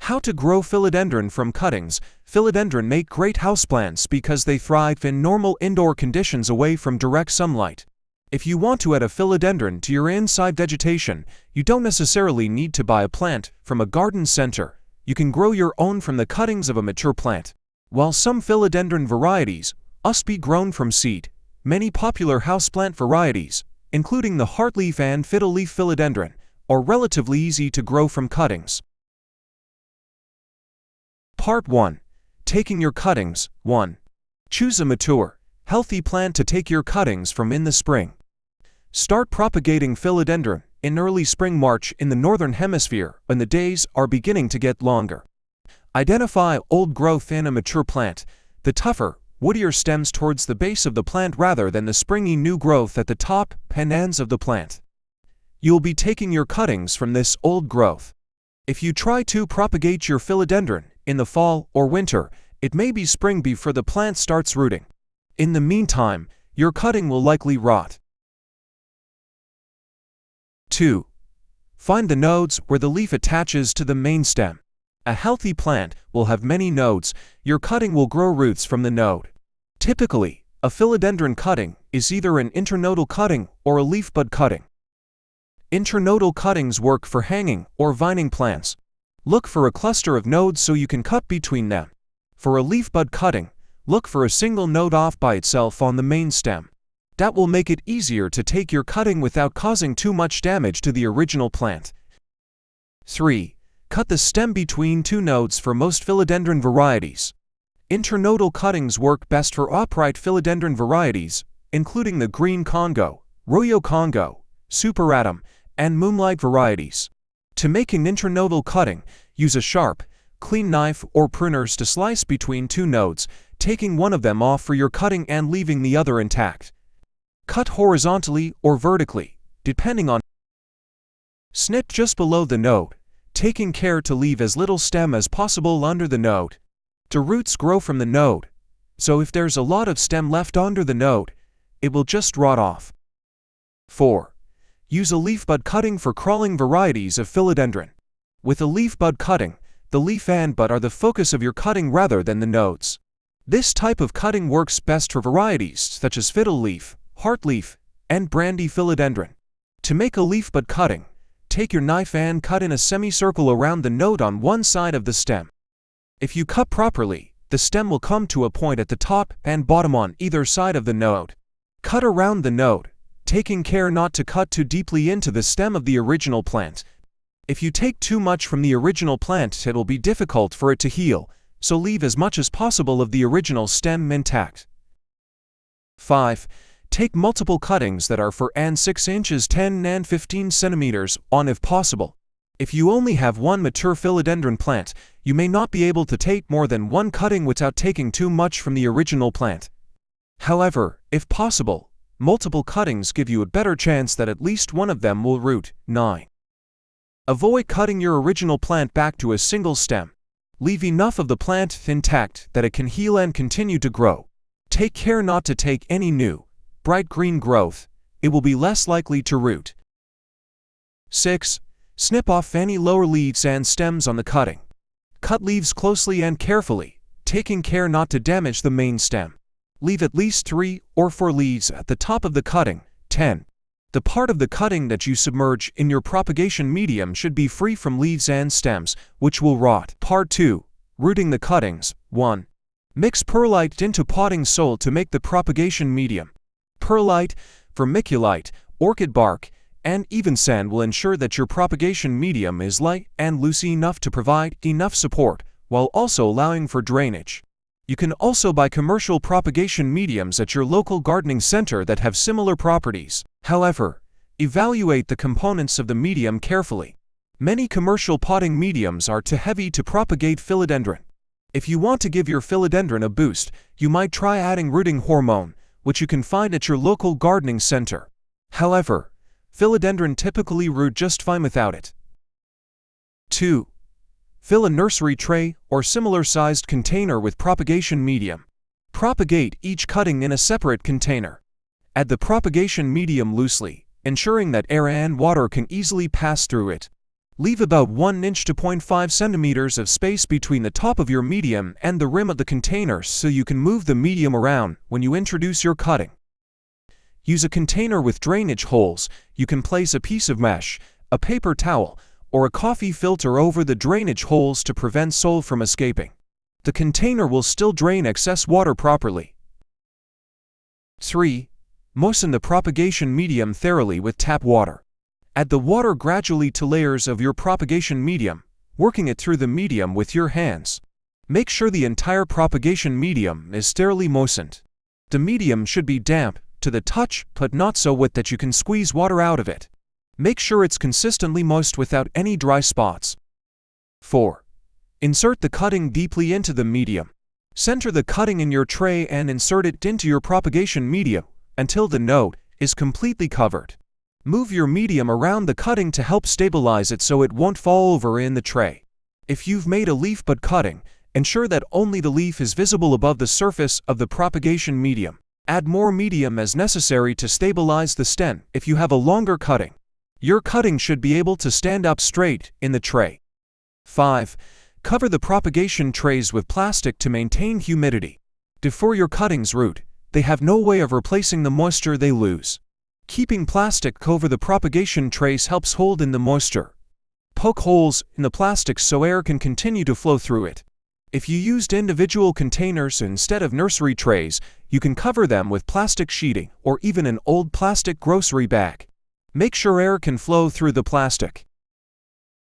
How to grow philodendron from cuttings. Philodendron make great houseplants because they thrive in normal indoor conditions away from direct sunlight. If you want to add a philodendron to your inside vegetation, you don't necessarily need to buy a plant from a garden center. You can grow your own from the cuttings of a mature plant. While some philodendron varieties must be grown from seed, many popular houseplant varieties, including the heartleaf and fiddle-leaf philodendron, are relatively easy to grow from cuttings. Part 1. Taking your cuttings. 1. Choose a mature, healthy plant to take your cuttings from in the spring. Start propagating philodendron in early spring March in the northern hemisphere when the days are beginning to get longer. Identify old growth in a mature plant, the tougher, woodier stems towards the base of the plant rather than the springy new growth at the top and ends of the plant. You'll be taking your cuttings from this old growth. If you try to propagate your philodendron in the fall or winter, it may be spring before the plant starts rooting. In the meantime, your cutting will likely rot. 2. Find the nodes where the leaf attaches to the main stem. A healthy plant will have many nodes. Your cutting will grow roots from the node. Typically, a philodendron cutting is either an internodal cutting or a leaf bud cutting. Internodal cuttings work for hanging or vining plants. Look for a cluster of nodes so you can cut between them. For a leaf bud cutting, look for a single node off by itself on the main stem. That will make it easier to take your cutting without causing too much damage to the original plant. 3. Cut the stem between two nodes for most philodendron varieties. Internodal cuttings work best for upright philodendron varieties, including the green Congo, Royal Congo, Superatom, and Moonlight varieties. To make an internodal cutting, use a sharp, clean knife or pruners to slice between two nodes, taking one of them off for your cutting and leaving the other intact. Cut horizontally or vertically, depending on. Snip just below the node, taking care to leave as little stem as possible under the node. The roots grow from the node, so if there's a lot of stem left under the node, it will just rot off. 4. Use a leaf bud cutting for crawling varieties of philodendron. With a leaf bud cutting, the leaf and bud are the focus of your cutting rather than the nodes. This type of cutting works best for varieties such as fiddle leaf, heartleaf, and brandy philodendron. To make a leaf bud cutting, take your knife and cut in a semicircle around the node on one side of the stem. If you cut properly, the stem will come to a point at the top and bottom on either side of the node. Cut around the node, taking care not to cut too deeply into the stem of the original plant. If you take too much from the original plant, it will be difficult for it to heal, so leave as much as possible of the original stem intact. 5. Take multiple cuttings that are 4 and 6 inches 10 and 15 centimeters on if possible. If you only have one mature philodendron plant, you may not be able to take more than one cutting without taking too much from the original plant. However, if possible, multiple cuttings give you a better chance that at least one of them will root. 9. Avoid cutting your original plant back to a single stem. Leave enough of the plant intact that it can heal and continue to grow. Take care not to take any new, bright green growth. It will be less likely to root. 6. Snip off any lower leaves and stems on the cutting. Cut leaves closely and carefully, taking care not to damage the main stem. Leave at least 3 or 4 leaves at the top of the cutting. 10. The part of the cutting that you submerge in your propagation medium should be free from leaves and stems, which will rot. Part 2. Rooting the cuttings. 1. Mix perlite into potting soil to make the propagation medium. Perlite, vermiculite, orchid bark, and even sand will ensure that your propagation medium is light and loose enough to provide enough support, while also allowing for drainage. You can also buy commercial propagation mediums at your local gardening center that have similar properties. However, evaluate the components of the medium carefully. Many commercial potting mediums are too heavy to propagate philodendron. If you want to give your philodendron a boost, you might try adding rooting hormone, which you can find at your local gardening center. However, philodendron typically root just fine without it. 2. Fill a nursery tray or similar-sized container with propagation medium. Propagate each cutting in a separate container. Add the propagation medium loosely, ensuring that air and water can easily pass through it. Leave about 1 inch to 0.5 centimeters of space between the top of your medium and the rim of the container so you can move the medium around when you introduce your cutting. Use a container with drainage holes. You can place a piece of mesh, a paper towel, or a coffee filter over the drainage holes to prevent soil from escaping. The container will still drain excess water properly. 3. Moisten the propagation medium thoroughly with tap water. Add the water gradually to layers of your propagation medium, working it through the medium with your hands. Make sure the entire propagation medium is thoroughly moistened. The medium should be damp to the touch, but not so wet that you can squeeze water out of it. Make sure it's consistently moist without any dry spots. 4. Insert the cutting deeply into the medium. Center the cutting in your tray and insert it into your propagation medium until the node is completely covered. Move your medium around the cutting to help stabilize it so it won't fall over in the tray. If you've made a leaf bud cutting, ensure that only the leaf is visible above the surface of the propagation medium. Add more medium as necessary to stabilize the stem if you have a longer cutting. Your cutting should be able to stand up straight in the tray. 5. Cover the propagation trays with plastic to maintain humidity. Before your cuttings root, they have no way of replacing the moisture they lose. Keeping plastic over the propagation trays helps hold in the moisture. Poke holes in the plastic so air can continue to flow through it. If you used individual containers instead of nursery trays, you can cover them with plastic sheeting or even an old plastic grocery bag. Make sure air can flow through the plastic.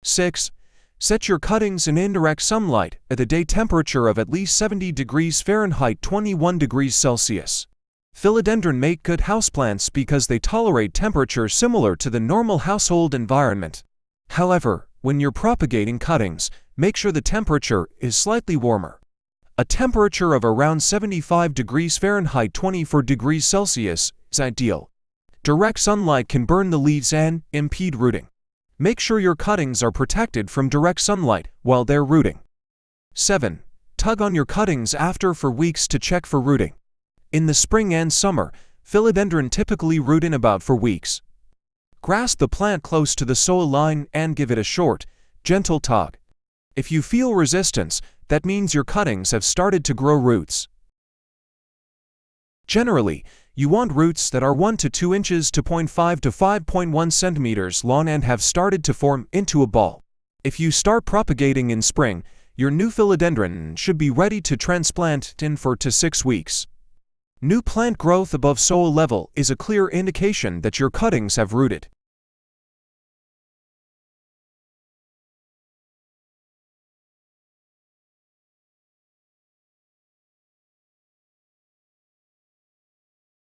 6. Set your cuttings in indirect sunlight at a day temperature of at least 70 degrees Fahrenheit 21 degrees Celsius. Philodendron make good houseplants because they tolerate temperatures similar to the normal household environment. However, when you're propagating cuttings, make sure the temperature is slightly warmer. A temperature of around 75 degrees Fahrenheit 24 degrees Celsius is ideal. Direct sunlight can burn the leaves and impede rooting. Make sure your cuttings are protected from direct sunlight while they're rooting. 7. Tug on your cuttings after for weeks to check for rooting. In the spring and summer, philodendron typically root in about 4 weeks. Grasp the plant close to the soil line and give it a short, gentle tug. If you feel resistance, that means your cuttings have started to grow roots. Generally, you want roots that are 1 to 2 inches to 0.5 to 5.1 centimeters long and have started to form into a ball. If you start propagating in spring, your new philodendron should be ready to transplant in 4 to 6 weeks. New plant growth above soil level is a clear indication that your cuttings have rooted.